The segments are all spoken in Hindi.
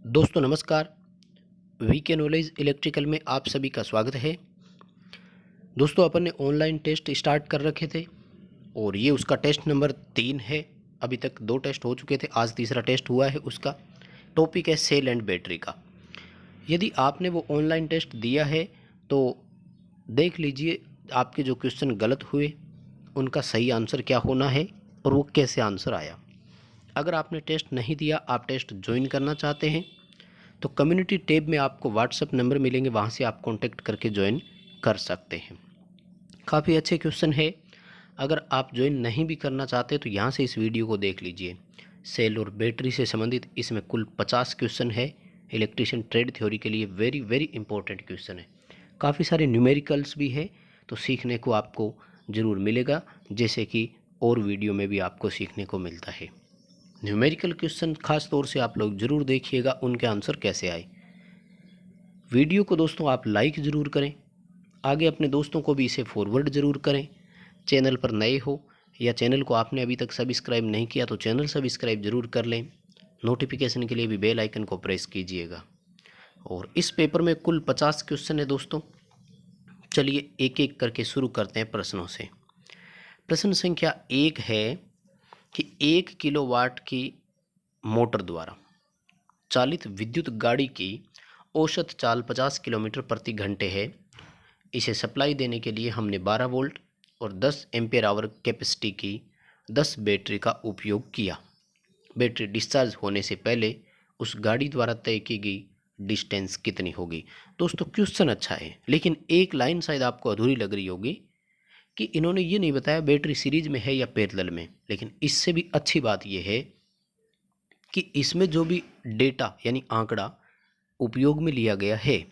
दोस्तों नमस्कार। वीके नॉलेज इलेक्ट्रिकल में आप सभी का स्वागत है। दोस्तों अपन ने ऑनलाइन टेस्ट स्टार्ट कर रखे थे और ये उसका टेस्ट नंबर 3 है। अभी तक 2 टेस्ट हो चुके थे, आज तीसरा टेस्ट हुआ है। उसका टॉपिक है सेल एंड बैटरी का। यदि आपने वो ऑनलाइन टेस्ट दिया है तो देख लीजिए आपके जो क्वेश्चन गलत हुए उनका सही आंसर क्या होना है और वो कैसे आंसर आया। अगर आपने टेस्ट नहीं दिया, आप टेस्ट ज्वाइन करना चाहते हैं तो कम्युनिटी टैब में आपको व्हाट्सएप नंबर मिलेंगे, वहाँ से आप कांटेक्ट करके ज्वाइन कर सकते हैं। काफ़ी अच्छे क्वेश्चन है। अगर आप ज्वाइन नहीं भी करना चाहते तो यहाँ से इस वीडियो को देख लीजिए। सेल और बैटरी से संबंधित इसमें कुल 50 क्वेश्चन है। इलेक्ट्रिशियन ट्रेड थ्योरी के लिए वेरी वेरी इंपॉर्टेंट क्वेश्चन है। काफ़ी सारे न्यूमेरिकल्स भी है, तो सीखने को आपको ज़रूर मिलेगा, जैसे कि और वीडियो में भी आपको सीखने को मिलता है। न्यूमेरिकल क्वेश्चन खास तौर से आप लोग ज़रूर देखिएगा उनके आंसर कैसे आए। वीडियो को दोस्तों आप लाइक ज़रूर करें, आगे अपने दोस्तों को भी इसे फॉरवर्ड ज़रूर करें। चैनल पर नए हो या चैनल को आपने अभी तक सब्सक्राइब नहीं किया तो चैनल सब्सक्राइब ज़रूर कर लें। नोटिफिकेशन के लिए भी बेल आइकन को प्रेस कीजिएगा। और इस पेपर में कुल 50 क्वेश्चन है दोस्तों। चलिए एक एक करके शुरू करते हैं प्रश्नों से। प्रश्न संख्या 1 है कि 1 किलोवाट की मोटर द्वारा चालित विद्युत गाड़ी की औसत चाल 50 किलोमीटर प्रति घंटे है। इसे सप्लाई देने के लिए हमने 12 वोल्ट और 10 एम्पियर आवर कैपेसिटी की 10 बैटरी का उपयोग किया। बैटरी डिस्चार्ज होने से पहले उस गाड़ी द्वारा तय की गई डिस्टेंस कितनी होगी। दोस्तों क्वेश्चन अच्छा है, लेकिन एक लाइन शायद आपको अधूरी लग रही होगी कि इन्होंने ये नहीं बताया बैटरी सीरीज में है या पैरेलल में। लेकिन इससे भी अच्छी बात यह है कि इसमें जो भी डेटा यानी आंकड़ा उपयोग में लिया गया है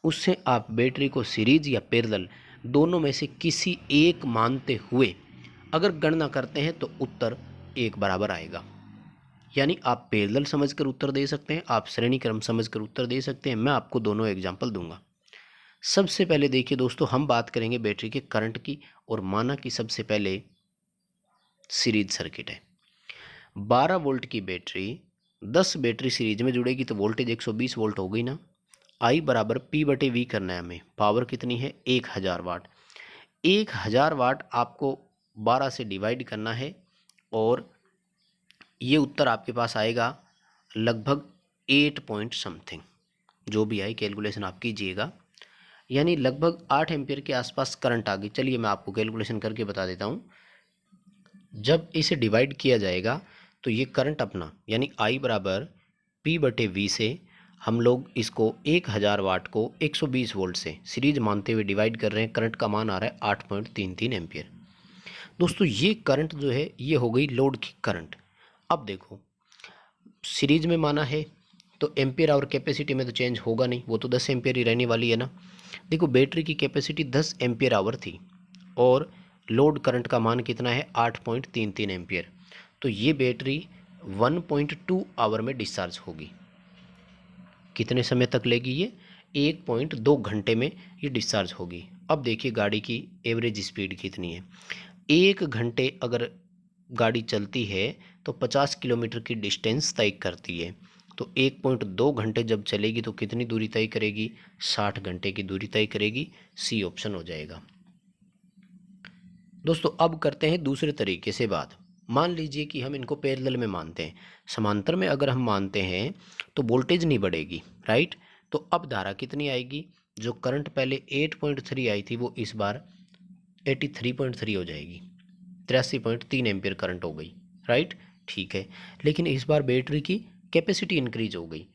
उससे आप बैटरी को सीरीज या पैरेलल दोनों में से किसी एक मानते हुए अगर गणना करते हैं तो उत्तर एक बराबर आएगा। यानी आप पैरेलल समझकर उत्तर दे सकते हैं, आप श्रेणी क्रम समझकर उत्तर दे सकते हैं। मैं आपको दोनों एग्जाम्पल दूंगा। सबसे पहले देखिए दोस्तों, हम बात करेंगे बैटरी के करंट की, और माना कि सबसे पहले सीरीज सर्किट है। 12 वोल्ट की बैटरी 10 बैटरी सीरीज में जुड़ेगी तो वोल्टेज 120 वोल्ट हो गई ना। आई बराबर पी बटे वी करना है हमें। पावर कितनी है? 1000 वाट। 1000 वाट आपको 12 से डिवाइड करना है और ये उत्तर आपके पास आएगा लगभग 8 पॉइंट समथिंग। जो भी आई कैलकुलेशन आप कीजिएगा, यानी लगभग 8 एम्पियर के आसपास करंट आ गई। चलिए मैं आपको कैलकुलेशन करके बता देता हूँ। जब इसे डिवाइड किया जाएगा तो ये करंट अपना यानी आई बराबर पी बटे वी से हम लोग इसको 1000 वाट को 120 वोल्ट से सीरीज मानते हुए डिवाइड कर रहे हैं। करंट का मान आ रहा है 8.33 एम्पियर। दोस्तों ये करंट जो है ये हो गई लोड की करंट। अब देखो सीरीज में माना है तो एम्पियर और कैपेसिटी में तो चेंज होगा नहीं, वो तो 10 एम्पियर ही रहने वाली है ना। देखो बैटरी की कैपेसिटी 10 एम्पियर आवर थी और लोड करंट का मान कितना है? 8.33 एम्पियर। तो ये बैटरी 1.2 आवर में डिस्चार्ज होगी। कितने समय तक लेगी ये? 1.2 घंटे में ये डिस्चार्ज होगी। अब देखिए गाड़ी की एवरेज स्पीड कितनी है। 1 घंटे अगर गाड़ी चलती है तो 50 किलोमीटर की डिस्टेंस तय करती है। तो 1.2 घंटे जब चलेगी तो कितनी दूरी तय करेगी? 60 घंटे की दूरी तय करेगी। सी ऑप्शन हो जाएगा। दोस्तों अब करते हैं दूसरे तरीके से बात। मान लीजिए कि हम इनको पैरेलल में मानते हैं। समांतर में अगर हम मानते हैं तो वोल्टेज नहीं बढ़ेगी, राइट। तो अब धारा कितनी आएगी? जो करंट पहले 8.3 आई थी वो इस बार 83.3 हो जाएगी। 83.3 एम्पियर करंट हो गई, राइट। ठीक है, लेकिन इस बार बैटरी की कैपेसिटी इंक्रीज हो गई।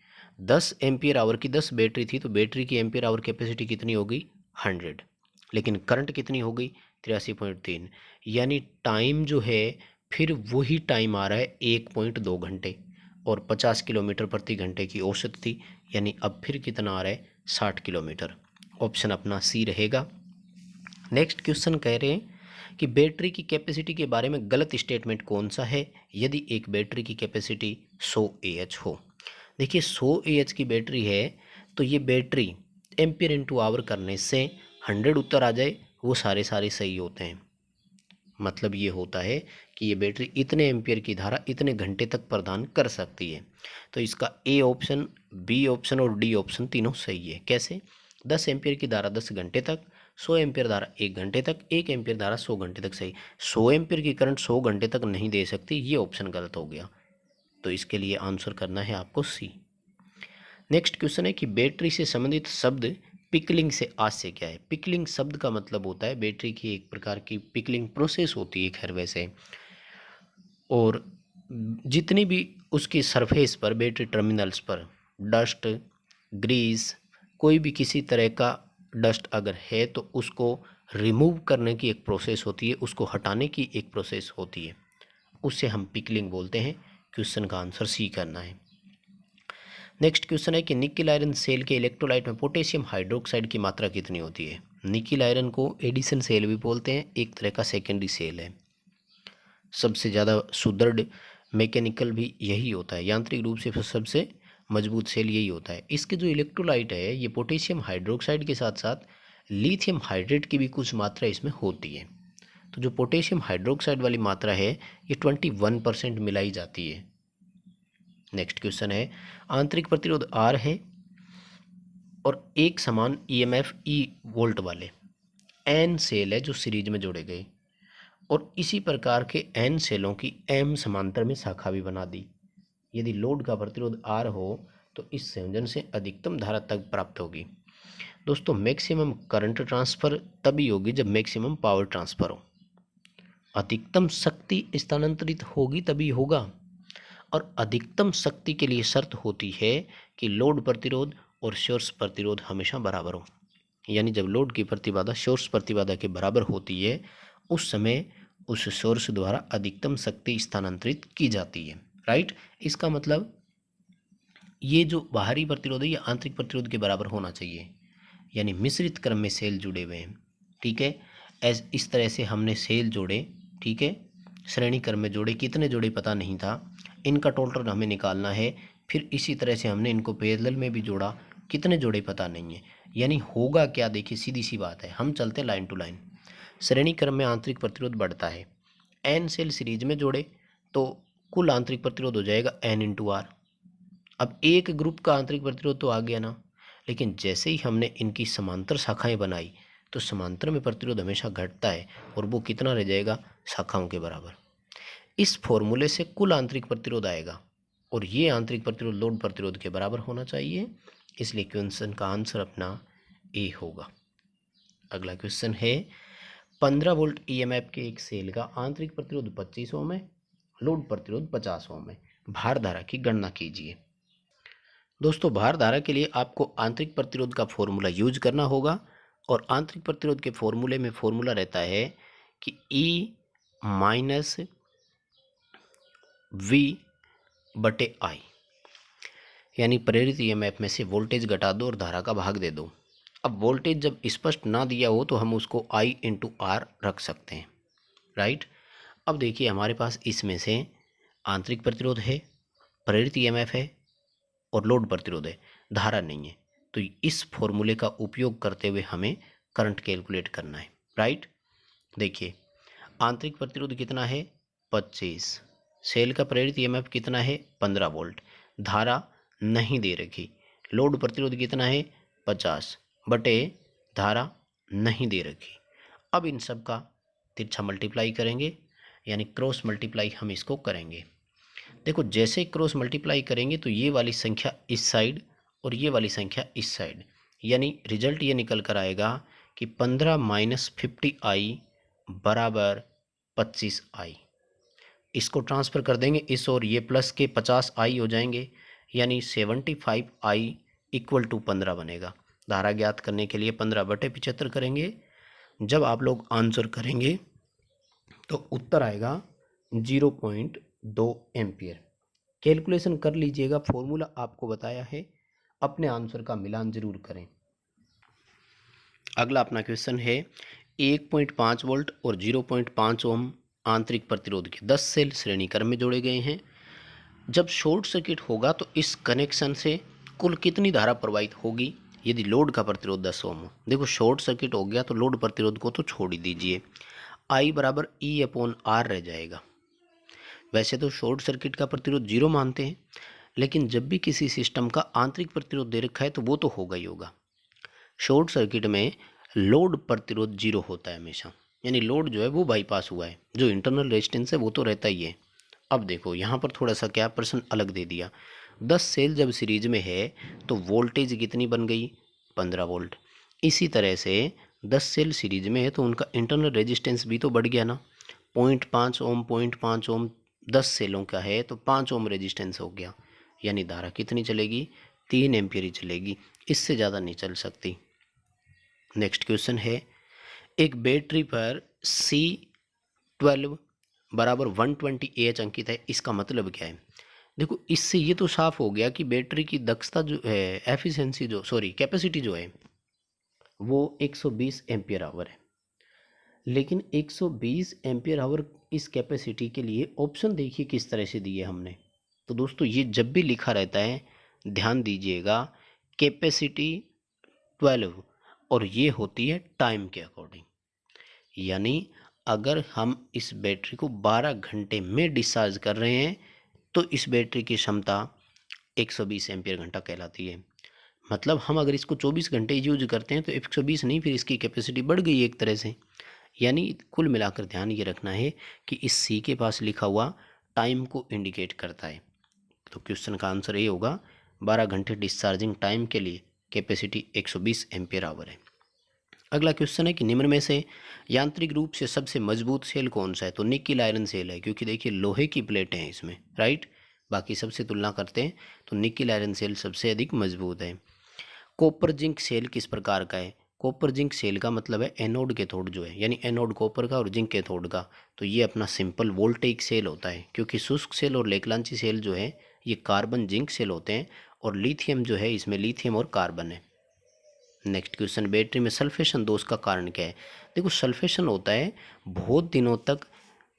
10 एम्पियर आवर की 10 बैटरी थी तो बैटरी की एम्पियर आवर कैपेसिटी कितनी हो गई? 100। लेकिन करंट कितनी हो गई? 83.3। यानी टाइम जो है फिर वही टाइम आ रहा है 1.2 घंटे, और 50 किलोमीटर प्रति घंटे की औसत थी, यानी अब फिर कितना आ रहा है? 60 किलोमीटर। ऑप्शन अपना सी रहेगा। नेक्स्ट क्वेश्चन कह रहे हैं कि बैटरी की कैपेसिटी के बारे में गलत स्टेटमेंट कौन सा है यदि एक बैटरी की कैपेसिटी 100 AH हो। देखिए 100 AH की बैटरी है तो ये बैटरी एम्पियर इंटू आवर करने से 100 उत्तर आ जाए वो सारे सही होते हैं। मतलब ये होता है कि ये बैटरी इतने एम्पियर की धारा इतने घंटे तक प्रदान कर सकती है। तो इसका ए ऑप्शन, बी ऑप्शन और डी ऑप्शन तीनों सही है। कैसे? 10 एम्पियर की धारा 10 घंटे तक, 100 एम्पियर धारा 1 घंटे तक, 1 एम्पियर धारा 100 घंटे तक। सही। 100 एम्पियर की करंट 100 घंटे तक नहीं दे सकती, ये ऑप्शन गलत हो गया। तो इसके लिए आंसर करना है आपको सी। नेक्स्ट क्वेश्चन है कि बैटरी से संबंधित शब्द पिकलिंग से आज से क्या है। पिकलिंग शब्द का मतलब होता है बैटरी की एक प्रकार की पिकलिंग प्रोसेस होती है खैर वैसे, और जितनी भी उसकी सरफेस पर बैटरी टर्मिनल्स पर डस्ट, ग्रीस, कोई भी किसी तरह का डस्ट अगर है तो उसको रिमूव करने की एक प्रोसेस होती है, उसको हटाने की एक प्रोसेस होती है, उससे हम पिकलिंग बोलते हैं। क्वेश्चन का आंसर सी करना है। नेक्स्ट क्वेश्चन है कि निकिल आयरन सेल के इलेक्ट्रोलाइट में पोटेशियम हाइड्रोक्साइड की मात्रा कितनी होती है। निकिल आयरन को एडिशन सेल भी बोलते हैं, एक तरह का सेकेंडरी सेल है। सबसे ज़्यादा सुदृढ़ मैकेनिकल भी यही होता है, यांत्रिक रूप से सबसे मजबूत सेल यही होता है। इसके जो इलेक्ट्रोलाइट है ये पोटेशियम हाइड्रोक्साइड के साथ साथ लिथियम हाइड्रेट की भी कुछ मात्रा इसमें होती है। तो जो पोटेशियम हाइड्रोक्साइड वाली मात्रा है ये 21% मिलाई जाती है। नेक्स्ट क्वेश्चन है, आंतरिक प्रतिरोध R है और एक समान EMF E वोल्ट वाले N सेल है जो सीरीज में जोड़े गए, और इसी प्रकार के N सेलों की M समांतर में शाखा भी बना दी। यदि लोड का प्रतिरोध R हो तो इस संयोजन से अधिकतम धारा तक प्राप्त होगी। दोस्तों मैक्सिमम करंट ट्रांसफर तभी होगी जब मैक्सिमम पावर ट्रांसफर हो, अधिकतम शक्ति स्थानांतरित होगी तभी होगा। और अधिकतम शक्ति के लिए शर्त होती है कि लोड प्रतिरोध और सोर्स प्रतिरोध हमेशा बराबर हो। यानी जब लोड की प्रतिबाधा सोर्स प्रतिबाधा के बराबर होती है उस समय उस सोर्स द्वारा अधिकतम शक्ति स्थानांतरित की जाती है। राइट। इसका मतलब ये जो बाहरी प्रतिरोध है ये आंतरिक प्रतिरोध के बराबर होना चाहिए, यानी मिश्रित क्रम में सेल जुड़े हुए हैं। ठीक है, इस तरह से हमने सेल जोड़े, ठीक है, श्रेणी क्रम में जोड़े, कितने जोड़े पता नहीं था, इनका टोटल हमें निकालना है। फिर इसी तरह से हमने इनको पैरेलल में भी जोड़ा, कितने जोड़े पता नहीं है, यानी होगा क्या। देखिए सीधी सी बात है, हम चलते हैं लाइन टू लाइन। श्रेणी क्रम में आंतरिक प्रतिरोध बढ़ता है, N सेल सीरीज में जोड़े तो कुल आंतरिक प्रतिरोध हो जाएगा N इंटू R। अब एक ग्रुप का आंतरिक प्रतिरोध तो आ गया ना, लेकिन जैसे ही हमने इनकी समांतर शाखाएं बनाई तो समांतर में प्रतिरोध हमेशा घटता है और वो कितना रह जाएगा, शाखाओं के बराबर। इस फॉर्मूले से कुल आंतरिक प्रतिरोध आएगा और ये आंतरिक प्रतिरोध लोड प्रतिरोध के बराबर होना चाहिए, इसलिए क्वेश्चन का आंसर अपना ए होगा। अगला क्वेश्चन है, 15 वोल्ट EMF के एक सेल का आंतरिक प्रतिरोध 25 ओम है, लोड प्रतिरोध 50 ओम है, भार धारा की गणना कीजिए। दोस्तों भार धारा के लिए आपको आंतरिक प्रतिरोध का फॉर्मूला यूज करना होगा, और आंतरिक प्रतिरोध के फॉर्मूले में फॉर्मूला रहता है कि E माइनस V/I, यानी प्रेरित EMF में से वोल्टेज घटा दो और धारा का भाग दे दो। अब वोल्टेज जब स्पष्ट ना दिया हो तो हम उसको I इंटू R रख सकते हैं। राइट। अब देखिए हमारे पास इसमें से आंतरिक प्रतिरोध है, प्रेरित EMF है और लोड प्रतिरोध है, धारा नहीं है। तो इस फॉर्मूले का उपयोग करते हुए हमें करंट कैलकुलेट करना है। राइट। देखिए आंतरिक प्रतिरोध कितना है, 25, सेल का प्रेरित EMF कितना है, 15 वोल्ट, धारा नहीं दे रखी, लोड प्रतिरोध कितना है, 50 बटे धारा नहीं दे रखी। अब इन सब का तिरछा मल्टीप्लाई करेंगे, यानी क्रॉस मल्टीप्लाई हम इसको करेंगे। देखो जैसे क्रॉस मल्टीप्लाई करेंगे तो ये वाली संख्या इस साइड और ये वाली संख्या इस साइड, यानी रिजल्ट ये निकल कर आएगा कि 15 माइनस 50I बराबर 25I। इसको ट्रांसफ़र कर देंगे इस और ये प्लस के 50I हो जाएंगे, यानी 75I इक्वल टू 15 बनेगा। धारा ज्ञात करने के लिए 15/75 करेंगे। जब आप लोग आंसर करेंगे तो उत्तर आएगा 0.2 एम्पियर। कैलकुलेशन कर लीजिएगा, फॉर्मूला आपको बताया है, अपने आंसर का मिलान जरूर करें। अगला अपना क्वेश्चन है, 1.5 वोल्ट और 0.5 ओम आंतरिक प्रतिरोध के 10 सेल श्रेणी क्रम में जोड़े गए हैं। जब शॉर्ट सर्किट होगा तो इस कनेक्शन से कुल कितनी धारा प्रवाहित होगी यदि लोड का प्रतिरोध 10 ओम हो। देखो शॉर्ट सर्किट हो गया तो लोड प्रतिरोध को तो छोड़ ही दीजिए, I बराबर E/R रह जाएगा। वैसे तो शॉर्ट सर्किट का प्रतिरोध 0 मानते हैं, लेकिन जब भी किसी सिस्टम का आंतरिक प्रतिरोध दे रखा है तो वो तो होगा ही होगा। शॉर्ट सर्किट में लोड प्रतिरोध 0 होता है हमेशा, यानी लोड जो है वो बाईपास हुआ है, जो इंटरनल रेजिस्टेंस है वो तो रहता ही है। अब देखो यहाँ पर थोड़ा सा क्या प्रश्न अलग दे दिया। 10 सेल जब सीरीज में है तो वोल्टेज कितनी बन गई, 15 वोल्ट। इसी तरह से 10 सेल सीरीज में है तो उनका इंटरनल रेजिस्टेंस भी तो बढ़ गया ना, 0.5 ओम 0.5 ओम 10 सेलों का है तो 5 ओम रेजिस्टेंस हो गया, यानी धारा कितनी चलेगी, 3 एम्पियर ही चलेगी, इससे ज़्यादा नहीं चल सकती। नेक्स्ट क्वेश्चन है, एक बैटरी पर C12 बराबर 120Ah अंकित है, इसका मतलब क्या है। देखो इससे ये तो साफ हो गया कि बैटरी की दक्षता जो है, एफिशिएंसी जो कैपेसिटी जो है वो 120 एम्पियर आवर है। लेकिन 120 एम्पियर आवर इस कैपेसिटी के लिए ऑप्शन देखिए किस तरह से दिए हमने। तो दोस्तों ये जब भी लिखा रहता है ध्यान दीजिएगा, कैपेसिटी 12 और ये होती है टाइम के अकॉर्डिंग, यानी अगर हम इस बैटरी को 12 घंटे में डिस्चार्ज कर रहे हैं तो इस बैटरी की क्षमता 120 एम्पियर घंटा कहलाती है। मतलब हम अगर इसको 24 घंटे यूज करते हैं तो 120 नहीं, फिर इसकी कैपेसिटी बढ़ गई एक तरह से। यानी कुल मिलाकर ध्यान ये रखना है कि इस सी के पास लिखा हुआ टाइम को इंडिकेट करता है। तो क्वेश्चन का आंसर ये होगा 12 घंटे डिस्चार्जिंग टाइम के लिए कैपेसिटी 120 एम्पियर आवर है। अगला क्वेश्चन है कि निम्न में से यांत्रिक रूप से सबसे मजबूत सेल कौन सा है। तो निकिल आयरन सेल है, क्योंकि देखिए लोहे की प्लेटें हैं इसमें, राइट। बाकी सबसे तुलना करते हैं तो निकिल आयरन सेल सबसे अधिक मजबूत है। कॉपर जिंक सेल किस प्रकार का है। कॉपर जिंक सेल का मतलब है एनोड कैथोड जो है, यानी एनोड कॉपर का और जिंक कैथोड का। तो ये अपना सिंपल वोल्टेइक सेल होता है, क्योंकि शुष्क सेल और लेकलांची सेल जो है ये कार्बन जिंक सेल होते हैं, और लिथियम जो है इसमें लिथियम और कार्बन है। नेक्स्ट क्वेश्चन, बैटरी में सल्फेशन दोष का कारण क्या है। देखो सल्फेशन होता है बहुत दिनों तक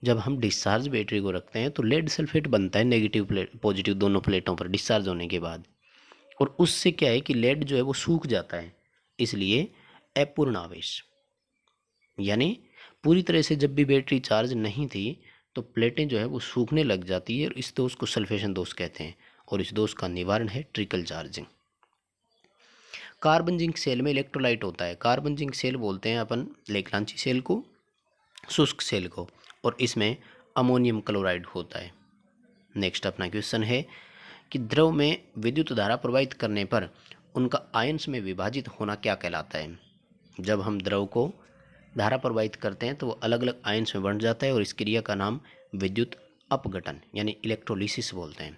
जब हम डिस्चार्ज बैटरी को रखते हैं तो लेड सल्फेट बनता है नेगेटिव प्लेट पॉजिटिव दोनों प्लेटों पर डिस्चार्ज होने के बाद, और उससे क्या है कि लेड जो है वो सूख जाता है, इसलिए अपूर्ण आवेश, यानी पूरी तरह से जब भी बैटरी चार्ज नहीं थी तो प्लेटें जो है वो सूखने लग जाती है, और इस दोष को सल्फेशन दोष कहते हैं, और इस दोष का निवारण है trickle charging. Carbon zinc cell में इलेक्ट्रोलाइट होता है। कार्बन जिंक सेल बोलते हैं अपन लेकलांची सेल को, शुष्क सेल को, और इसमें अमोनियम क्लोराइड होता है। नेक्स्ट अपना क्वेश्चन है कि द्रव में विद्युत धारा प्रवाहित करने पर उनका आयंस में विभाजित होना क्या कहलाता है। जब हम द्रव को धारा प्रवाहित करते हैं तो वो अलग अलग आयंस में बंट जाता है, और इस क्रिया का नाम विद्युत अपघटन यानी इलेक्ट्रोलिसिस बोलते हैं।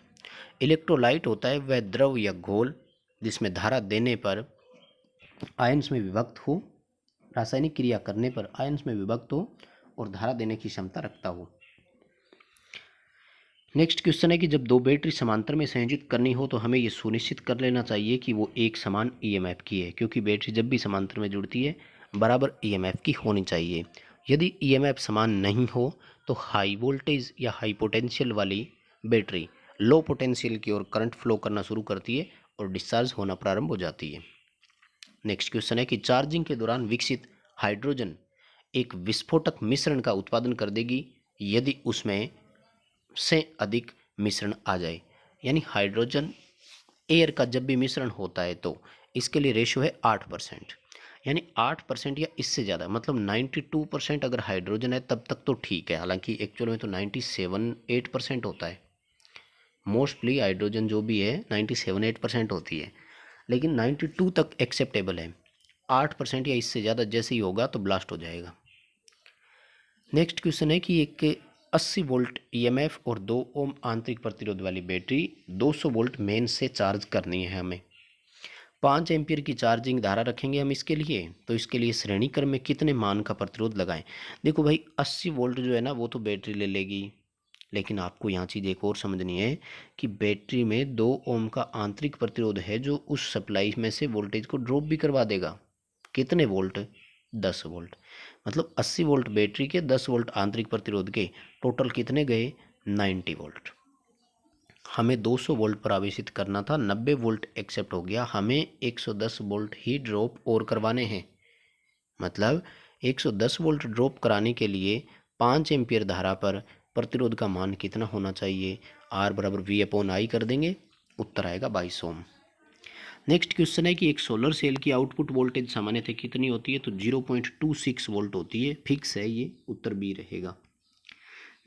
इलेक्ट्रोलाइट होता है वह द्रव या घोल जिसमें धारा देने पर आयंस में विभक्त हो, रासायनिक क्रिया करने पर आयंस में विभक्त हो और धारा देने की क्षमता रखता हो। नेक्स्ट क्वेश्चन है कि जब दो बैटरी समांतर में संयोजित करनी हो तो हमें ये सुनिश्चित कर लेना चाहिए कि वो एक समान ईएमएफ की है, क्योंकि बैटरी जब भी समांतर में जुड़ती है बराबर ईएमएफ की होनी चाहिए। यदि ईएमएफ समान नहीं हो तो हाई वोल्टेज या हाई पोटेंशियल वाली बैटरी लो पोटेंशियल की ओर करंट फ्लो करना शुरू करती है और डिस्चार्ज होना प्रारंभ हो जाती है। नेक्स्ट क्वेश्चन है कि चार्जिंग के दौरान विकसित हाइड्रोजन एक विस्फोटक मिश्रण का उत्पादन कर देगी यदि उसमें से अधिक मिश्रण आ जाए, यानी हाइड्रोजन एयर का जब भी मिश्रण होता है तो इसके लिए रेशियो है 8%, यानी 8% या इससे ज़्यादा, मतलब 92% अगर हाइड्रोजन है तब तक तो ठीक है, हालांकि एक्चुअल में तो 97-8% होता है। मोस्टली हाइड्रोजन जो भी है 97-8% होती है, लेकिन 92 तक एक्सेप्टेबल है। 8% या इससे ज़्यादा जैसे ही होगा तो ब्लास्ट हो जाएगा। नेक्स्ट क्वेश्चन है कि एक 80 वोल्ट ईएमएफ और 2 ओम आंतरिक प्रतिरोध वाली बैटरी 200 वोल्ट मेन से चार्ज करनी है हमें। 5 एम्पियर की चार्जिंग धारा रखेंगे हम इसके लिए, तो इसके लिए श्रेणी क्रम में कितने मान का प्रतिरोध लगाएं। देखो भाई 80 वोल्ट जो है ना वो तो बैटरी ले लेगी, लेकिन आपको यहाँ चीज़ एक और समझनी है कि बैटरी में 2 ओम का आंतरिक प्रतिरोध है जो उस सप्लाई में से वोल्टेज को ड्रॉप भी करवा देगा। कितने वोल्ट, 10 वोल्ट, मतलब 80 वोल्ट बैटरी के 10 वोल्ट आंतरिक प्रतिरोध के टोटल कितने गए, 90 वोल्ट। हमें 200 वोल्ट पर आवेशित करना था, 90 वोल्ट एक्सेप्ट हो गया, हमें 110 वोल्ट ही ड्रॉप और करवाने हैं। मतलब 110 वोल्ट ड्रॉप कराने के लिए 5 एम्पियर धारा पर प्रतिरोध का मान कितना होना चाहिए, R बराबर V/I कर देंगे, उत्तर आएगा 22 ओम। नेक्स्ट क्वेश्चन है कि एक सोलर सेल की आउटपुट वोल्टेज सामान्यतः कितनी होती है, तो 0.26 वोल्ट होती है, फिक्स है ये, उत्तर बी रहेगा।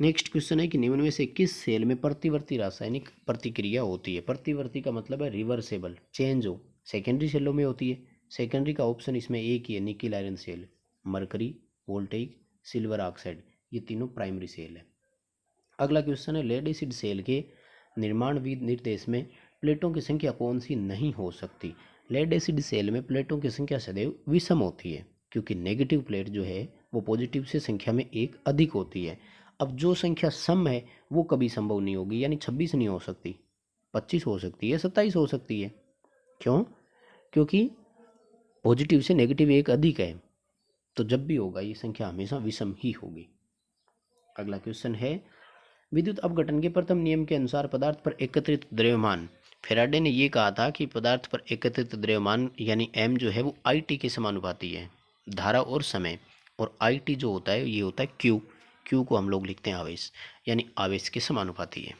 नेक्स्ट क्वेश्चन है कि निम्न में से किस सेल में प्रतिवर्ती रासायनिक प्रतिक्रिया होती है। प्रतिवर्ती का मतलब है रिवर्सेबल, चेंज हो, सेकेंडरी सेलों में होती है। सेकेंडरी का ऑप्शन इसमें एक ही है, nickel iron cell, mercury, voltaic, silver oxide, ये तीनों प्राइमरी सेल है। अगला क्वेश्चन है लेड एसिड सेल के निर्माण निर्देश में प्लेटों की संख्या कौन सी नहीं हो सकती। लेड एसिड सेल में प्लेटों की संख्या सदैव विषम होती है, क्योंकि नेगेटिव प्लेट जो है वो पॉजिटिव से संख्या में एक अधिक होती है। अब जो संख्या सम है वो कभी संभव नहीं होगी, यानी 26 नहीं हो सकती, 25 हो सकती है, 27 हो सकती है। क्यों? क्योंकि पॉजिटिव से नेगेटिव एक अधिक है, तो जब भी होगा ये संख्या हमेशा विषम ही होगी। अगला क्वेश्चन है विद्युत अपघटन के प्रथम नियम के अनुसार पदार्थ पर एकत्रित द्रव्यमान, फेराडे ने ये कहा था कि पदार्थ पर एकत्रित द्रव्यमान यानी m जो है वो IT के समानुपाती है, धारा और समय, और IT जो होता है ये होता है Q को हम लोग लिखते हैं आवेश, यानी आवेश के समानुपाती है।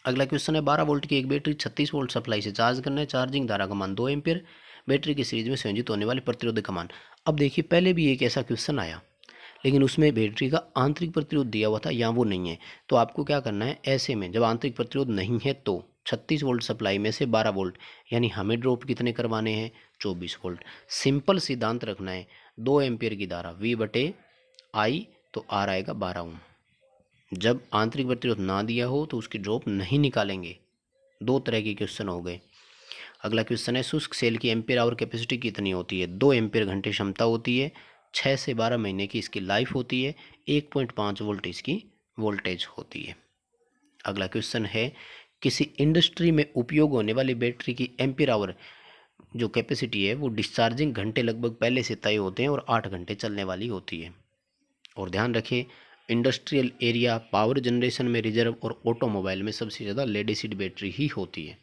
अगला क्वेश्चन है 12 वोल्ट की एक बैटरी 36 वोल्ट सप्लाई से चार्ज करना है, चार्जिंग धारा का मान 2 एम्पियर, बैटरी की सीरीज में संयोजित होने वाले प्रतिरोध का मान। अब देखिए पहले भी एक ऐसा क्वेश्चन आया, लेकिन उसमें बैटरी का आंतरिक प्रतिरोध दिया हुआ था, यहाँ वो नहीं है। तो आपको क्या करना है, ऐसे में जब आंतरिक प्रतिरोध नहीं है तो 36 वोल्ट सप्लाई में से 12 वोल्ट, यानी हमें ड्रॉप कितने करवाने हैं, 24 वोल्ट। सिंपल सिद्धांत रखना है, 2 एम्पियर की धारा V/I, तो R आएगा 12 ओम। जब आंतरिक प्रतिरोध ना दिया हो तो उसकी ड्रॉप नहीं निकालेंगे। दो तरह के क्वेश्चन हो गए। अगला क्वेश्चन है शुष्क सेल की एम्पियर आवर कैपेसिटी कितनी होती है, 2 एम्पियर घंटे क्षमता होती है, 6 से 12 महीने की इसकी लाइफ होती है, 1.5 वोल्ट इसकी वोल्टेज होती है। अगला क्वेश्चन है किसी इंडस्ट्री में उपयोग होने वाली बैटरी की एम्पियर आवर जो कैपेसिटी है वो डिस्चार्जिंग घंटे लगभग पहले से तय होते हैं और 8 घंटे चलने वाली होती है। और ध्यान रखें इंडस्ट्रियल एरिया, पावर जनरेशन में रिजर्व और ऑटोमोबाइल में सबसे ज़्यादा लेड एसिड बैटरी ही होती है,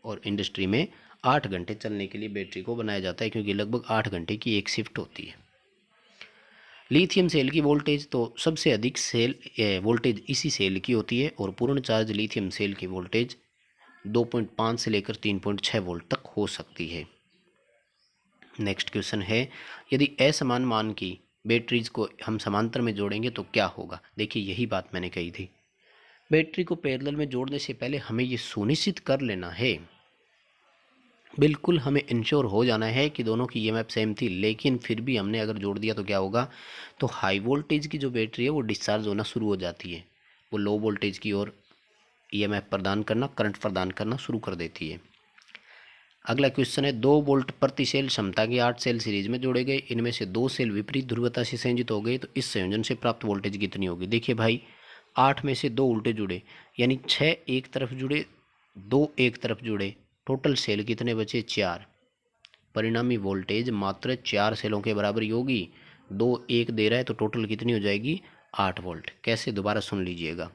और इंडस्ट्री में 8 घंटे चलने के लिए बैटरी को बनाया जाता है, क्योंकि लगभग 8 घंटे की एक शिफ्ट होती है। लिथियम सेल की वोल्टेज, तो सबसे अधिक सेल वोल्टेज इसी सेल की होती है, और पूर्ण चार्ज लिथियम सेल की वोल्टेज 2.5 से लेकर 3.6 वोल्ट तक हो सकती है। नेक्स्ट क्वेश्चन है यदि असमान मान की बैटरीज को हम समांतर में जोड़ेंगे तो क्या होगा। देखिए यही बात मैंने कही थी, बैटरी को पैरेलल में जोड़ने से पहले हमें ये सुनिश्चित कर लेना है, बिल्कुल हमें इंश्योर हो जाना है कि दोनों की ईएमएफ सेम थी, लेकिन फिर भी हमने अगर जोड़ दिया तो क्या होगा, तो हाई वोल्टेज की जो बैटरी है वो डिस्चार्ज होना शुरू हो जाती है, वो लो वोल्टेज की ओर ईएमएफ प्रदान करना, करंट प्रदान करना शुरू कर देती है। अगला क्वेश्चन है 2 वोल्ट प्रति सेल क्षमता के 8 सेल सीरीज में जोड़े गए, इनमें से 2 सेल विपरीत ध्रुवता से संयोजित हो गए, तो इस संयोजन से प्राप्त वोल्टेज कितनी होगी। देखिए भाई 8 में से 2 उल्टे जुड़े, यानी 6 एक तरफ जुड़े, 2 एक तरफ जुड़े, टोटल सेल कितने बचे, 4। परिणामी वोल्टेज मात्र 4 सेलों के बराबर ही होगी, 2 एक दे रहा है तो टोटल कितनी हो जाएगी, 8 वोल्ट। कैसे, दोबारा सुन लीजिएगा,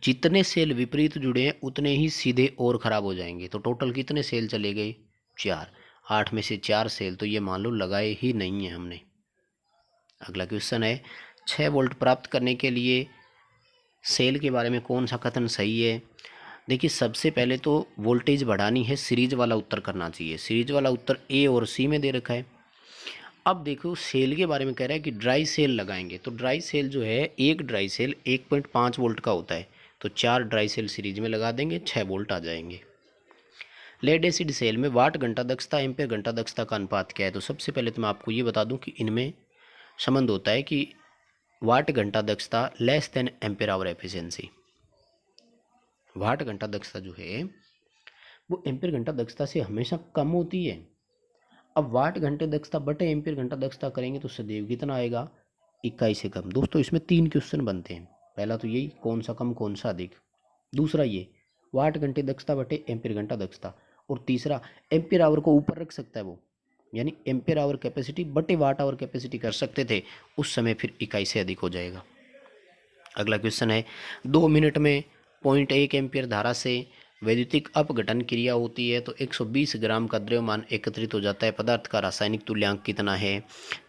जितने सेल विपरीत जुड़े हैं उतने ही सीधे और ख़राब हो जाएंगे, तो टोटल कितने सेल चले गए, 4। 8 में से 4 सेल तो ये मान लो लगाए ही नहीं है हमने। अगला क्वेश्चन है 6 वोल्ट प्राप्त करने के लिए सेल के बारे में कौन सा कथन सही है। देखिए सबसे पहले तो वोल्टेज बढ़ानी है, सीरीज वाला उत्तर करना चाहिए, सीरीज वाला उत्तर ए और सी में दे रखा है। अब देखो सेल के बारे में कह रहा है कि ड्राई सेल लगाएंगे, तो ड्राई सेल जो है एक ड्राई सेल 1.5 वोल्ट का होता है, तो 4 ड्राई सेल सीरीज में लगा देंगे, 6 वोल्ट आ जाएंगे। लेड एसिड सेल में वाट घंटा दक्षता एम्पियर घंटा दक्षता का अनुपात क्या है। तो सबसे पहले तो मैं आपको ये बता दूं कि इनमें संबंध होता है कि वाट घंटा दक्षता less than ampere hour efficiency. Watt घंटा दक्षता जो है वो एम्पियर घंटा दक्षता से हमेशा कम होती है। अब वाट घंटे दक्षता बटे एम्पियर घंटा दक्षता करेंगे तो सदैव कितना आएगा, 21 से कम। दोस्तों इसमें 3 क्वेश्चन बनते हैं, पहला तो यही कौन सा कम कौन सा अधिक, दूसरा ये वाट घंटे दक्षता बटे एम्पियर घंटा दक्षता, और तीसरा एम्पियर आवर को ऊपर रख सकता है वो, यानी एम्पियर आवर कैपेसिटी बटे वाट आवर कैपेसिटी कर सकते थे, उस समय फिर 21 से अधिक हो जाएगा। अगला क्वेश्चन है 2 मिनट में 0.1 एम्पियर धारा से वैद्युतिक अपघटन क्रिया होती है, तो 120 ग्राम का द्रव्यमान एकत्रित हो जाता है, पदार्थ का रासायनिक तुल्यांक कितना है।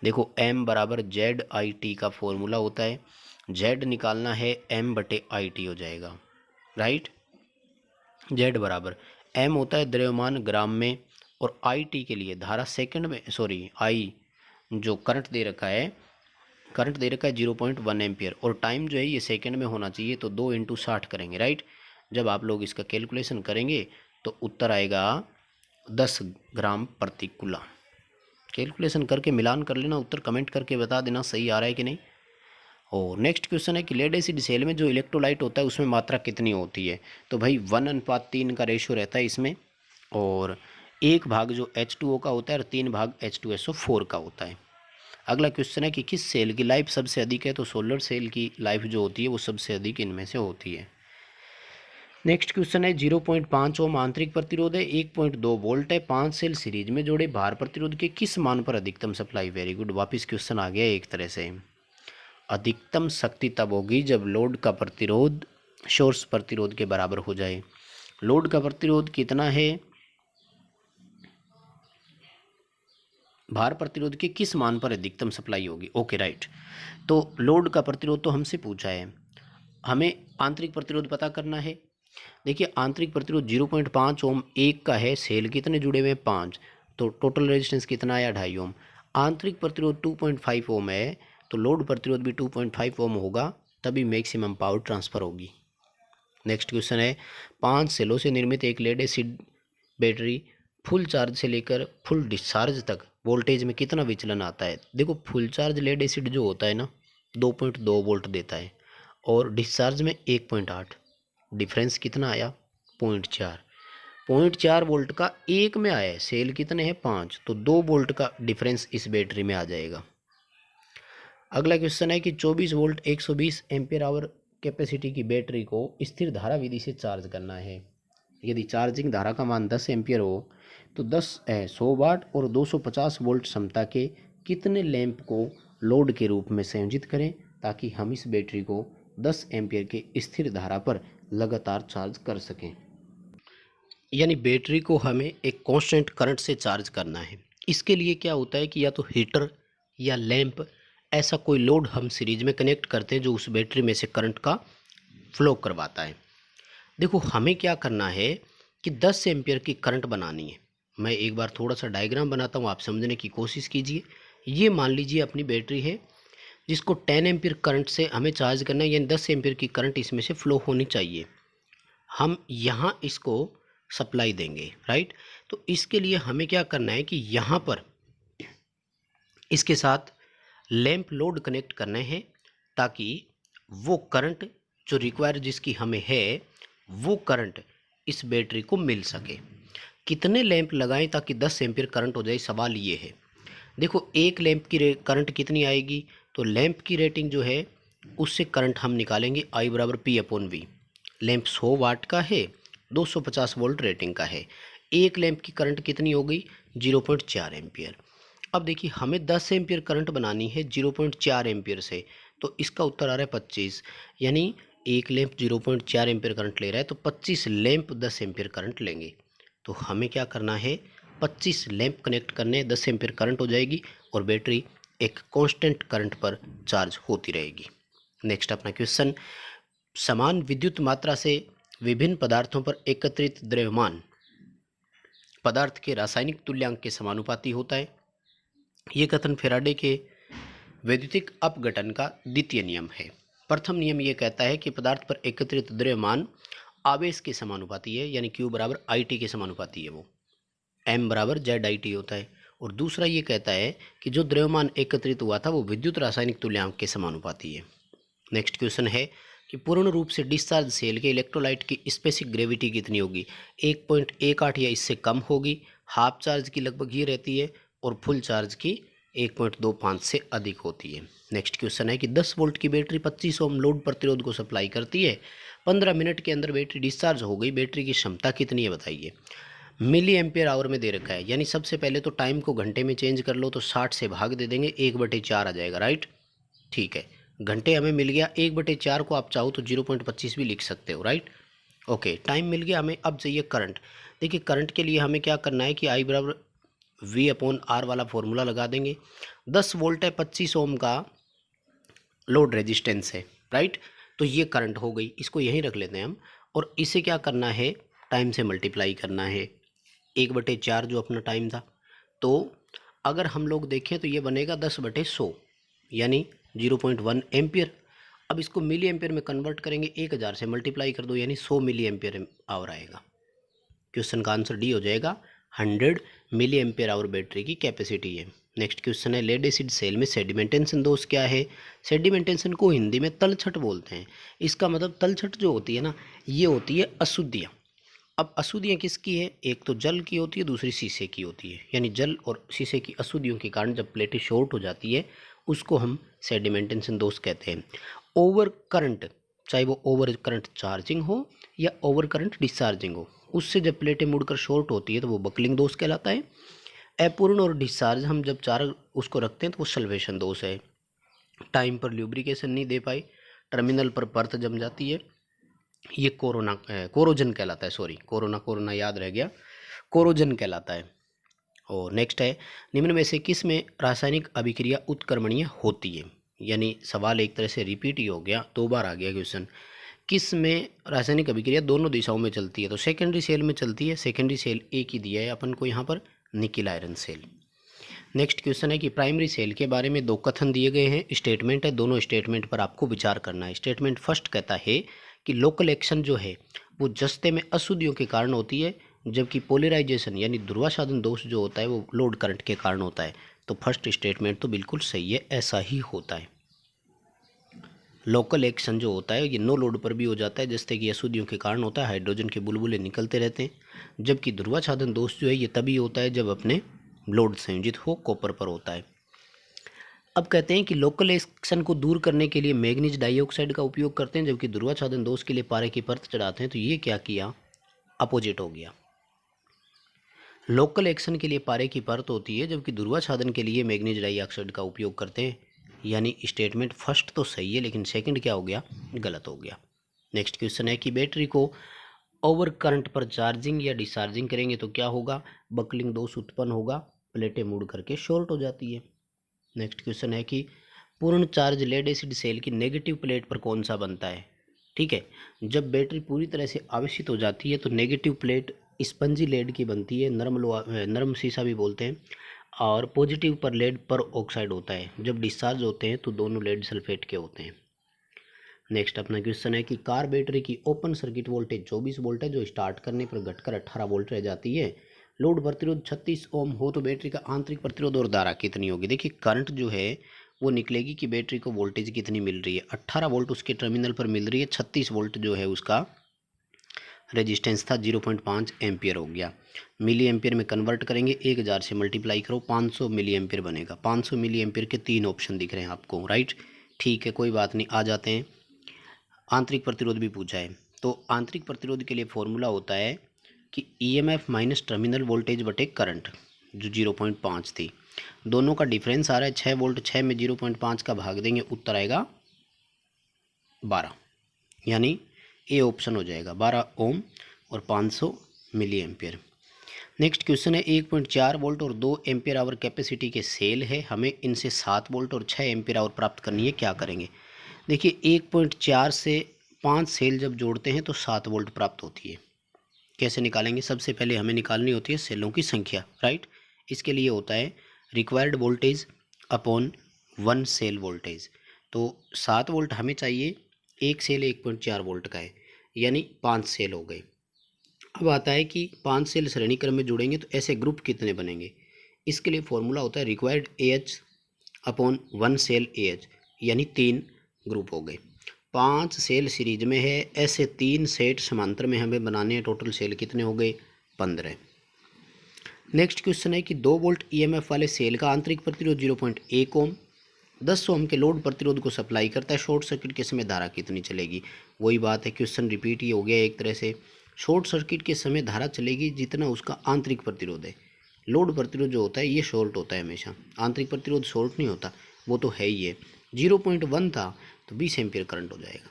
देखो m बराबर ZIT का फॉर्मूला होता है, जेड निकालना है, एम बटे आई टी हो जाएगा, राइट। जेड बराबर एम होता है द्रव्यमान ग्राम में, और आई टी के लिए धारा सेकंड में, सॉरी आई जो करंट दे रखा है, 0.1 एम्पियर, और टाइम जो है ये सेकंड में होना चाहिए, तो 2 × 60 करेंगे, राइट। जब आप लोग इसका कैलकुलेशन करेंगे तो उत्तर आएगा 10 ग्राम प्रति कूलम। कैलकुलेशन करके मिलान कर लेना, उत्तर कमेंट करके बता देना सही आ रहा है कि नहीं। और नेक्स्ट क्वेश्चन है कि लेड एसिड सेल में जो इलेक्ट्रोलाइट होता है उसमें मात्रा कितनी होती है। तो भाई 1:3 का रेशियो रहता है इसमें, और 1 भाग जो H2O का होता है और 3 भाग H2SO4 का होता है। अगला क्वेश्चन है कि किस सेल की लाइफ सबसे अधिक है। तो सोलर सेल की लाइफ जो होती है वो सबसे अधिक इनमें से होती है। नेक्स्ट क्वेश्चन है 0.5 ओम आंतरिक प्रतिरोध है, 1.2 वोल्ट है, 5 सेल सीरीज में जोड़े, भार प्रतिरोध के किस मान पर अधिकतम सप्लाई। वेरी गुड, वापिस क्वेश्चन आ गया एक तरह से। अधिकतम शक्ति तब होगी जब लोड का प्रतिरोध सोर्स प्रतिरोध के बराबर हो जाए। लोड का प्रतिरोध कितना है, भार प्रतिरोध के किस मान पर अधिकतम सप्लाई होगी। ओके राइट, तो लोड का प्रतिरोध तो हमसे पूछा है, हमें आंतरिक प्रतिरोध पता करना है। देखिए आंतरिक प्रतिरोध 0.5 ओम एक का है, सेल कितने जुड़े हुए हैं 5, तो टोटल रेजिस्टेंस कितना आया 2.5 ओम। आंतरिक प्रतिरोध 2.5 ओम है, तो लोड प्रतिरोध भी 2.5 ओम होगा, तभी मैक्सिमम पावर ट्रांसफ़र होगी। नेक्स्ट क्वेश्चन है 5 सेलों से निर्मित एक lead acid battery full charge से लेकर फुल डिस्चार्ज तक वोल्टेज में कितना विचलन आता है। देखो फुल चार्ज लेड एसिड जो होता है ना 2.2 वोल्ट देता है, और डिस्चार्ज में 1.8, डिफरेंस कितना आया 0.4 वोल्ट का एक में आया है, सेल कितने हैं 5, तो 2 वोल्ट का डिफरेंस इस बैटरी में आ जाएगा। अगला क्वेश्चन है कि 24 वोल्ट 120 एम्पियर आवर कैपेसिटी की बैटरी को स्थिर धारा विधि से चार्ज करना है। यदि चार्जिंग धारा का मान 10 एम्पियर हो तो 100 वाट और 250 वोल्ट क्षमता के कितने लैंप को लोड के रूप में संयोजित करें, ताकि हम इस बैटरी को 10 एम्पियर के स्थिर धारा पर लगातार चार्ज कर सकें। यानी बैटरी को हमें एक कांस्टेंट करंट से चार्ज करना है। इसके लिए क्या होता है कि या तो हीटर या लैंप ऐसा कोई लोड हम सीरीज में कनेक्ट करते हैं जो उस बैटरी में से करंट का फ्लो करवाता है। देखो हमें क्या करना है कि 10 एम्पियर की करंट बनानी है। मैं एक बार थोड़ा सा डायग्राम बनाता हूँ, आप समझने की कोशिश कीजिए। ये मान लीजिए अपनी बैटरी है जिसको 10 एम्पियर करंट से हमें चार्ज करना है, यानी 10 एम्पियर की करंट इसमें से फ्लो होनी चाहिए। हम यहाँ इसको सप्लाई देंगे, राइट। तो इसके लिए हमें क्या करना है कि यहाँ पर इसके साथ लैंप लोड कनेक्ट करने हैं, ताकि वो करंट जो रिक्वायर जिसकी हमें है वो करंट इस बैटरी को मिल सके। कितने लैंप लगाएं ताकि 10 एम्पीयर करंट हो जाए, सवाल ये है। देखो एक लैंप की करंट कितनी आएगी, तो लैंप की रेटिंग जो है उससे करंट हम निकालेंगे I बराबर P/V। लैंप 100 वाट का है, 250 वोल्ट रेटिंग का है, एक लैंप की करंट कितनी हो गई 0.4 एम्पियर। अब देखिए हमें 10 एम्पियर करंट बनानी है 0.4 एम्पियर से, तो इसका उत्तर आ रहा है 25, यानी एक लैंप 0.4 एम्पियर करंट ले रहा है तो 25 लैंप 10 एम्पियर करंट लेंगे। तो हमें क्या करना है 25 लैंप कनेक्ट करने, 10 एम्पियर करंट हो जाएगी और बैटरी एक कांस्टेंट करंट पर चार्ज होती रहेगी। नेक्स्ट अपना क्वेश्चन, समान विद्युत मात्रा से विभिन्न पदार्थों पर एकत्रित द्रव्यमान पदार्थ के रासायनिक तुल्यांक के समानुपाती होता है। ये कथन फैराडे के वैद्युतिक अपघटन का द्वितीय नियम है। प्रथम नियम ये कहता है कि पदार्थ पर एकत्रित द्रव्यमान आवेश के समानुपाती है, यानी Q बराबर IT के समानुपाती है, वो M बराबर ZIT होता है। और दूसरा ये कहता है कि जो द्रव्यमान एकत्रित हुआ था वो विद्युत रासायनिक तुल्यांक के समानुपाती है। नेक्स्ट क्वेश्चन है कि पूर्ण रूप से डिस्चार्ज सेल के इलेक्ट्रोलाइट की स्पेसिफिक ग्रेविटी कितनी होगी। 1.18 या इससे कम होगी, हाफ चार्ज की लगभग ये रहती है, और फुल चार्ज की 1.25 से अधिक होती है। नेक्स्ट क्वेश्चन है कि 10 वोल्ट की बैटरी 25 ओम लोड प्रतिरोध को सप्लाई करती है, 15 मिनट के अंदर बैटरी डिस्चार्ज हो गई, बैटरी की क्षमता कितनी है बताइए। मिली एम्पियर आवर में दे रखा है, यानी सबसे पहले तो टाइम को घंटे में चेंज कर लो, तो 60 से भाग दे देंगे, 1/4 आ जाएगा, राइट। ठीक है, घंटे हमें मिल गया, 1/4 को आप चाहो तो 0.25 भी लिख सकते हो, राइट। ओके, टाइम मिल गया हमें। अब चाहिए करंट। देखिए करंट के लिए हमें क्या करना है कि I बराबर V/R वाला फॉर्मूला लगा देंगे। 10 वोल्ट है 25 ओम का, लोड रेजिस्टेंस है, राइट। तो ये करंट हो गई, इसको यहीं रख लेते हैं हम। और इसे क्या करना है, टाइम से मल्टीप्लाई करना है, 1/4 जो अपना टाइम था। तो अगर हम लोग देखें तो ये बनेगा 10/100 यानी 0.1 एम्पियर। अब इसको मिली एम्पियर में कन्वर्ट करेंगे, 1000 से मल्टीप्लाई कर दो यानी 100 मिली एम्पियर आवर आएगा। क्वेश्चन का आंसर डी हो जाएगा। 100 मिली एम्पियर आवर बैटरी की कैपेसिटी है। नेक्स्ट क्वेश्चन है, लेड एसिड सेल में सेडिमेंटेशन दोष क्या है। सेडिमेंटेशन को हिंदी में तलछट बोलते हैं। इसका मतलब तलछट जो होती है ना, ये होती है अशुद्धियाँ। अब अशुद्धियाँ किसकी है, एक तो जल की होती है, दूसरी शीशे की होती है। यानी जल और शीशे की अशुद्धियों के कारण जब प्लेटें शॉर्ट हो जाती है उसको हम सेडिमेंटेशन दोष कहते हैं। ओवर करंट, चाहे वो ओवर करंट चार्जिंग हो या ओवर करंट डिस्चार्जिंग हो, उससे जब प्लेटें मुड़कर शॉर्ट होती है तो वो बकलिंग दोष कहलाता है। अपूर्ण और डिस्चार्ज हम जब चार उसको रखते हैं तो वो सल्वेशन दोष है। टाइम पर ल्यूब्रिकेशन नहीं दे पाई, टर्मिनल पर परत जम जाती है, ये कोरोजन कहलाता है। सॉरी, कोरोना याद रह गया, कोरोजन कहलाता है। और नेक्स्ट है, निम्न में से किस में रासायनिक अभिक्रिया उत्क्रमणीय होती है। यानी सवाल एक तरह से रिपीट ही हो गया, 2 बार आ गया क्वेश्चन। किस में रासायनिक अभिक्रिया दोनों दिशाओं में चलती है, तो सेकेंडरी सेल में चलती है। सेकेंडरी सेल एक ही दिया है अपन को यहाँ पर, nickel iron cell. Next question है कि प्राइमरी सेल के बारे में 2 कथन दिए गए हैं, स्टेटमेंट है, दोनों स्टेटमेंट पर आपको विचार करना है। स्टेटमेंट फर्स्ट कहता है कि लोकल एक्शन जो है वो जस्ते में अशुद्धियों के कारण होती है, जबकि पोलराइजेशन यानी ध्रुवासाधन दोष जो होता है वो लोड करंट के कारण होता है। तो फर्स्ट स्टेटमेंट तो बिल्कुल सही है, ऐसा ही होता है। लोकल एक्शन जो होता है ये नो लोड पर भी हो जाता है, जैसे कि अशुद्धियों के कारण होता है, हाइड्रोजन के बुलबुले निकलते रहते हैं। जबकि ध्रुवासाधन दोष जो है ये तभी होता है जब अपने लोड संयोजित हो, कॉपर पर होता है। अब कहते हैं कि लोकल एक्शन को दूर करने के लिए मैग्नीज डाइऑक्साइड का उपयोग करते हैं, जबकि ध्रुवासाधन दोष के लिए पारे की परत चढ़ाते हैं। तो ये क्या किया, अपोजिट हो गया। लोकल एक्शन के लिए पारे की परत होती है, जबकि ध्रुवासाधन के लिए मैग्नीज डाइऑक्साइड का उपयोग करते हैं। यानी स्टेटमेंट फर्स्ट तो सही है, लेकिन सेकंड क्या हो गया, गलत हो गया। नेक्स्ट क्वेश्चन है कि बैटरी को ओवर करंट पर चार्जिंग या डिस्चार्जिंग करेंगे तो क्या होगा, बकलिंग दोष उत्पन्न होगा, प्लेटें मुड़ करके शॉर्ट हो जाती है। नेक्स्ट क्वेश्चन है कि पूर्ण चार्ज लेड एसिड सेल की नेगेटिव प्लेट पर कौन सा बनता है। ठीक है, जब बैटरी पूरी तरह से आवेशित हो जाती है तो नेगेटिव प्लेट स्पंजी लेड की बनती है, नरम शीशा भी बोलते हैं। और पॉजिटिव पर लेड पर ऑक्साइड होता है। जब डिस्चार्ज होते हैं तो दोनों लेड सल्फेट के होते हैं। नेक्स्ट अपना क्वेश्चन है कि कार बैटरी की ओपन सर्किट वोल्टेज 24 वोल्ट है, जो स्टार्ट करने पर घटकर 18 वोल्ट रह जाती है। लोड प्रतिरोध 36 ओम हो तो बैटरी का आंतरिक प्रतिरोध और धारा कितनी होगी। देखिए करंट जो है वो निकलेगी कि बैटरी को वोल्टेज कितनी मिल रही है, 18 वोल्ट उसके टर्मिनल पर मिल रही है, 36 वोल्ट जो है उसका रेजिस्टेंस था, 0.5 एम्पियर हो गया। मिली एम्पियर में कन्वर्ट करेंगे, 1000 से मल्टीप्लाई करो, 500 मिली एम्पियर बनेगा। 500 मिली एम्पियर के 3 ऑप्शन दिख रहे हैं आपको, राइट। ठीक है, कोई बात नहीं, आ जाते हैं। आंतरिक प्रतिरोध भी पूछा है, तो आंतरिक प्रतिरोध के लिए फॉर्मूला होता है कि ईएमएफ माइनस टर्मिनल वोल्टेज बटे करंट, जो 0.5 थी। दोनों का डिफरेंस आ रहा है 6 वोल्ट, 6 में 0.5 का भाग देंगे, उत्तर आएगा 12। यानी ए ऑप्शन हो जाएगा, 12 ओम और 500 मिली एम्पियर। नेक्स्ट क्वेश्चन है, 1.4 वोल्ट और 2 एम्पियर आवर कैपेसिटी के सेल है, हमें इनसे 7 वोल्ट और 6 एम्पियर आवर प्राप्त करनी है, क्या करेंगे। देखिए 1.4 से 5 सेल जब जोड़ते हैं तो 7 वोल्ट प्राप्त होती है। कैसे निकालेंगे, सबसे पहले हमें निकालनी होती है सेलों की संख्या, राइट। इसके लिए होता है required voltage upon 1 cell voltage. तो 7 वोल्ट हमें चाहिए, एक सेल 1.4 वोल्ट का है, यानी 5 सेल हो गए। अब आता है कि 5 सेल श्रेणी क्रम में जुड़ेंगे तो ऐसे ग्रुप कितने बनेंगे। इसके लिए फॉर्मूला होता है required AH upon 1 cell AH, यानी 3 ग्रुप हो गए। 5 सेल सीरीज में है, ऐसे 3 सेट समांतर में हमें बनाने हैं, टोटल सेल कितने हो गए, 15। नेक्स्ट क्वेश्चन है कि 2 वोल्ट EMF वाले सेल का आंतरिक प्रतिरोध 0.1 ओम 10 ओम के लोड प्रतिरोध को सप्लाई करता है, शॉर्ट सर्किट के समय धारा कितनी चलेगी। वही बात है, क्वेश्चन रिपीट ही हो गया एक तरह से। शॉर्ट सर्किट के समय धारा चलेगी जितना उसका आंतरिक प्रतिरोध है। लोड प्रतिरोध जो होता है ये शॉर्ट होता है हमेशा, आंतरिक प्रतिरोध शॉर्ट नहीं होता, वो तो है ही है। 0.1 था तो 20 एम्पियर करंट हो जाएगा।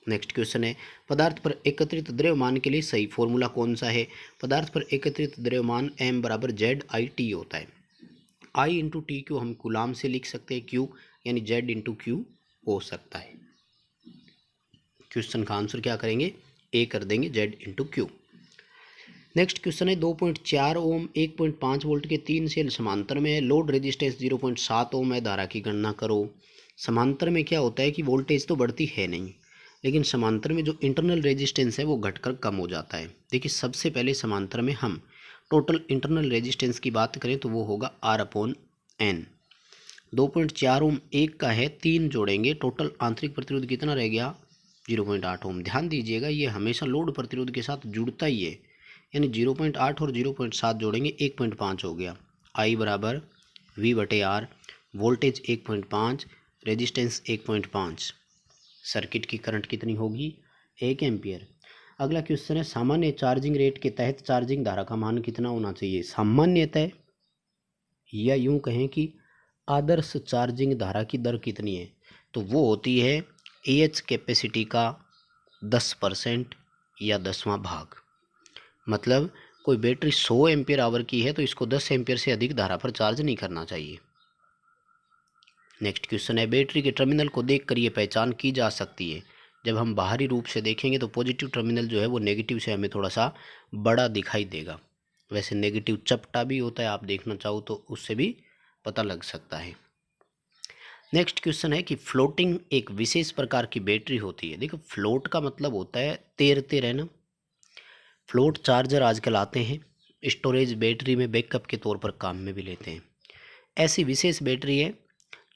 नेक्स्ट क्वेश्चन है, पदार्थ पर एकत्रित द्रव्यमान के लिए सही फॉर्मूला कौन सा है। पदार्थ पर एकत्रित द्रव्यमान M = ZIT होता है। I × T को हम कूलाम से लिख सकते हैं, क्यू यानी Z इंटू क्यू हो सकता है। क्वेश्चन का आंसर क्या करेंगे, ए कर देंगे, Z into Q. Next question है 2.4 ओम 1.5 वोल्ट के 3 सेल समांतर में है, लोड रेजिस्टेंस 0.7 ओम है, धारा की गणना करो। समांतर में क्या होता है कि वोल्टेज तो बढ़ती है नहीं, लेकिन समांतर में जो इंटरनल रेजिस्टेंस है वो घटकर कम हो जाता है। देखिए सबसे पहले समांतर में हम टोटल इंटरनल रेजिस्टेंस की बात करें तो वो होगा R/N। 2.4 ओम एक का है, 3 जोड़ेंगे, टोटल आंतरिक प्रतिरोध कितना रह गया 0.8 ओम। ध्यान दीजिएगा ये हमेशा लोड प्रतिरोध के साथ जुड़ता ही है, यानी 0.8 और 0.7 जोड़ेंगे 1.5 हो गया। I बराबर V/R, वोल्टेज 1.5, रेजिस्टेंस 1.5, सर्किट की करंट कितनी होगी 1 एम्पियर। अगला क्वेश्चन है सामान्य चार्जिंग रेट के तहत चार्जिंग धारा का मान कितना होना चाहिए। सामान्यतः या यूं कहें कि आदर्श चार्जिंग धारा की दर कितनी है, तो वो होती है AH कैपेसिटी का 10% या 10वां भाग। मतलब कोई बैटरी 100 एम्पियर आवर की है तो इसको 10 एम्पियर से अधिक धारा पर चार्ज नहीं करना चाहिए। नेक्स्ट क्वेश्चन है बैटरी के टर्मिनल को देखकर ये पहचान की जा सकती है। जब हम बाहरी रूप से देखेंगे तो पॉजिटिव टर्मिनल जो है वो नेगेटिव से हमें थोड़ा सा बड़ा दिखाई देगा। वैसे नेगेटिव चपटा भी होता है, आप देखना चाहो तो उससे भी पता लग सकता है। नेक्स्ट क्वेश्चन है कि फ्लोटिंग एक विशेष प्रकार की बैटरी होती है। देखो फ्लोट का मतलब होता है तैरते रहना। फ्लोट चार्जर आजकल आते हैं, स्टोरेज बैटरी में बैकअप के तौर पर काम में भी लेते हैं। ऐसी विशेष बैटरी है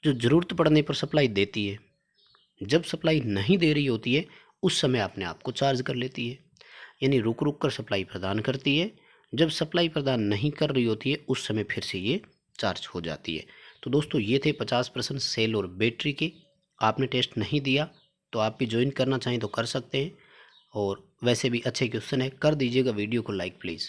जो ज़रूरत पड़ने पर सप्लाई देती है, जब सप्लाई नहीं दे रही होती है उस समय अपने आप को चार्ज कर लेती है, यानी रुक रुक कर सप्लाई प्रदान करती है, जब सप्लाई प्रदान नहीं कर रही होती है उस समय फिर से ये चार्ज हो जाती है। तो दोस्तों ये थे 50% सेल और बैटरी के। आपने टेस्ट नहीं दिया तो आप भी ज्वाइन करना चाहें तो कर सकते हैं, और वैसे भी अच्छे क्वेश्चन है, कर दीजिएगा वीडियो को लाइक प्लीज़।